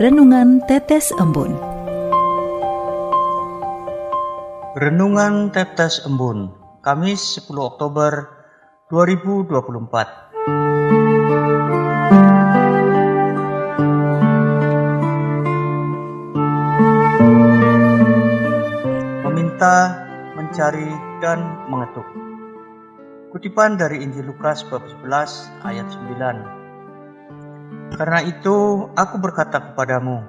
Renungan Tetes Embun. Renungan Tetes Embun, Kamis 10 Oktober 2024. Meminta, mencari, dan mengetuk. Kutipan dari Injil Lukas bab 11 ayat 9. Karena itu aku berkata kepadamu,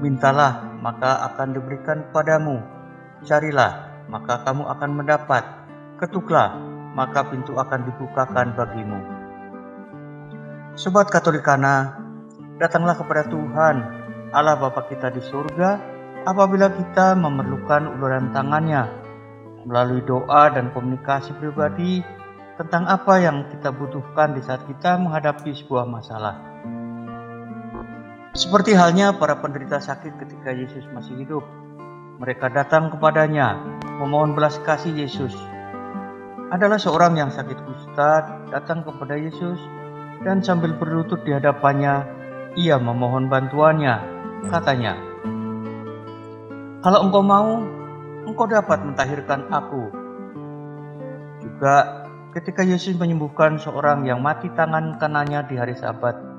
mintalah maka akan diberikan padamu, carilah maka kamu akan mendapat, ketuklah maka pintu akan dibukakan bagimu. Sobat Katolikana, datanglah kepada Tuhan Allah Bapa kita di surga apabila kita memerlukan uluran tangannya melalui doa dan komunikasi pribadi tentang apa yang kita butuhkan di saat kita menghadapi sebuah masalah. Seperti halnya para penderita sakit ketika Yesus masih hidup, mereka datang kepadanya memohon belas kasih Yesus. Adalah seorang yang sakit kusta datang kepada Yesus dan sambil berlutut di hadapannya, ia memohon bantuannya. Katanya, "Kalau engkau mau, engkau dapat mentahirkan aku." Juga ketika Yesus menyembuhkan seorang yang mati tangan kanannya di hari Sabat,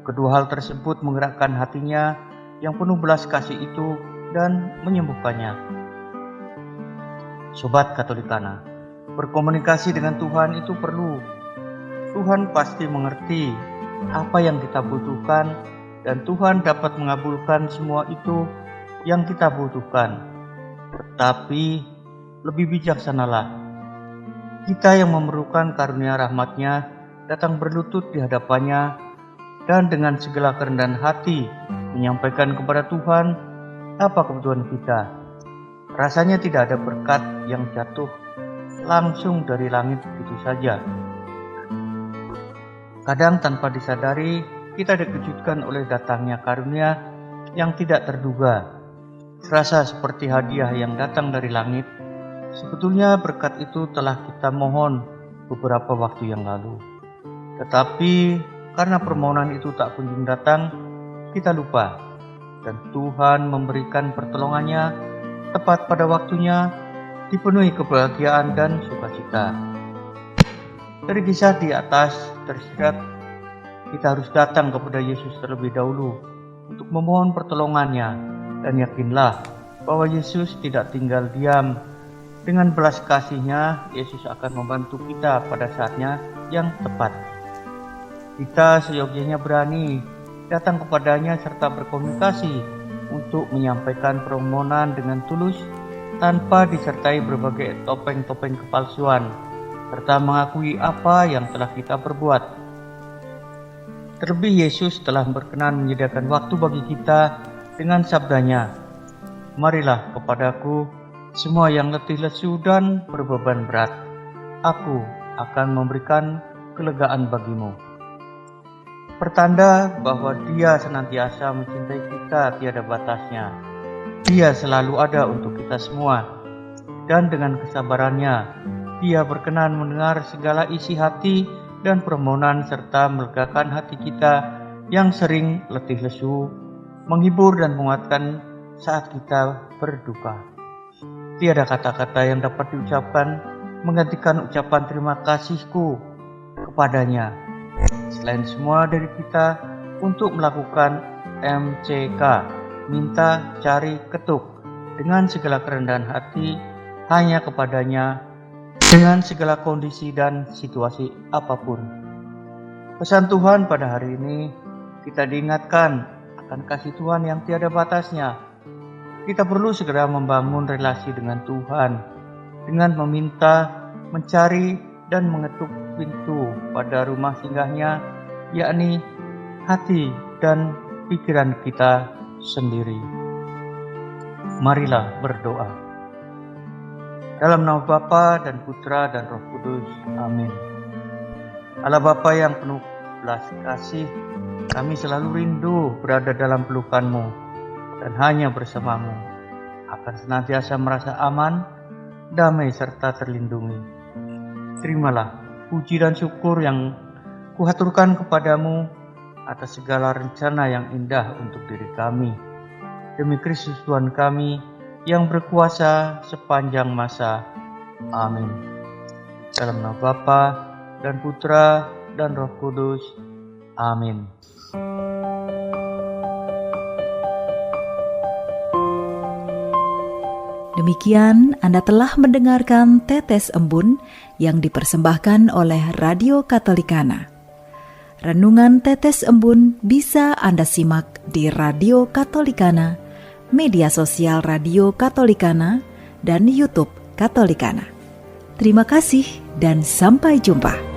kedua hal tersebut menggerakkan hatinya yang penuh belas kasih itu dan menyembuhkannya. Sobat Katolikana, berkomunikasi dengan Tuhan itu perlu. Tuhan pasti mengerti apa yang kita butuhkan dan Tuhan dapat mengabulkan semua itu yang kita butuhkan. Tetapi lebih bijaksanalah kita yang memerlukan karunia rahmat-Nya datang berlutut di hadapannya dan dengan segala kerendahan hati menyampaikan kepada Tuhan apa kebutuhan kita. Rasanya tidak ada berkat yang jatuh langsung dari langit begitu saja. Kadang tanpa disadari kita dikejutkan oleh datangnya karunia yang tidak terduga. Serasa seperti hadiah yang datang dari langit. Sebetulnya berkat itu telah kita mohon beberapa waktu yang lalu. Tetapi karena permohonan itu tak kunjung datang, kita lupa. Dan Tuhan memberikan pertolongannya tepat pada waktunya, dipenuhi kebahagiaan dan sukacita. Dari kisah di atas tersirat, kita harus datang kepada Yesus terlebih dahulu untuk memohon pertolongannya. Dan yakinlah bahwa Yesus tidak tinggal diam. Dengan belas kasih-Nya, Yesus akan membantu kita pada saatnya yang tepat. Kita seyogyanya berani datang kepadanya serta berkomunikasi untuk menyampaikan permohonan dengan tulus tanpa disertai berbagai topeng-topeng kepalsuan serta mengakui apa yang telah kita perbuat. Terlebih Yesus telah berkenan menyediakan waktu bagi kita dengan sabdanya, "Marilah kepadaku semua yang letih lesu dan berbeban berat, aku akan memberikan kelegaan bagimu." Pertanda bahwa Dia senantiasa mencintai kita tiada batasnya. Dia selalu ada untuk kita semua. Dan dengan kesabarannya, Dia berkenan mendengar segala isi hati dan permohonan serta melegakan hati kita yang sering letih lesu, menghibur dan menguatkan saat kita berduka. Tiada kata-kata yang dapat diucapkan menggantikan ucapan terima kasihku kepadanya. Selain semua dari kita untuk melakukan MCK, minta, cari, ketuk, dengan segala kerendahan hati hanya kepadanya dengan segala kondisi dan situasi apapun. Pesan Tuhan pada hari ini, kita diingatkan akan kasih Tuhan yang tiada batasnya. Kita perlu segera membangun relasi dengan Tuhan dengan meminta, mencari, dan mengetuk pintu pada rumah singgahnya, yakni hati dan pikiran kita sendiri. Marilah berdoa. Dalam nama Bapa dan Putra dan Roh Kudus. Amin. Allah Bapa yang penuh belas kasih, kami selalu rindu berada dalam pelukan-Mu dan hanya bersama-Mu akan senantiasa merasa aman, damai serta terlindungi. Terimalah puji dan syukur yang kuhaturkan kepadamu atas segala rencana yang indah untuk diri kami. Demi Kristus Tuhan kami yang berkuasa sepanjang masa. Amin. Dalam nama Bapa dan Putra dan Roh Kudus. Amin. Demikian Anda telah mendengarkan Tetes Embun yang dipersembahkan oleh Radio Katolikana. Renungan Tetes Embun bisa Anda simak di Radio Katolikana, media sosial Radio Katolikana, dan YouTube Katolikana. Terima kasih dan sampai jumpa.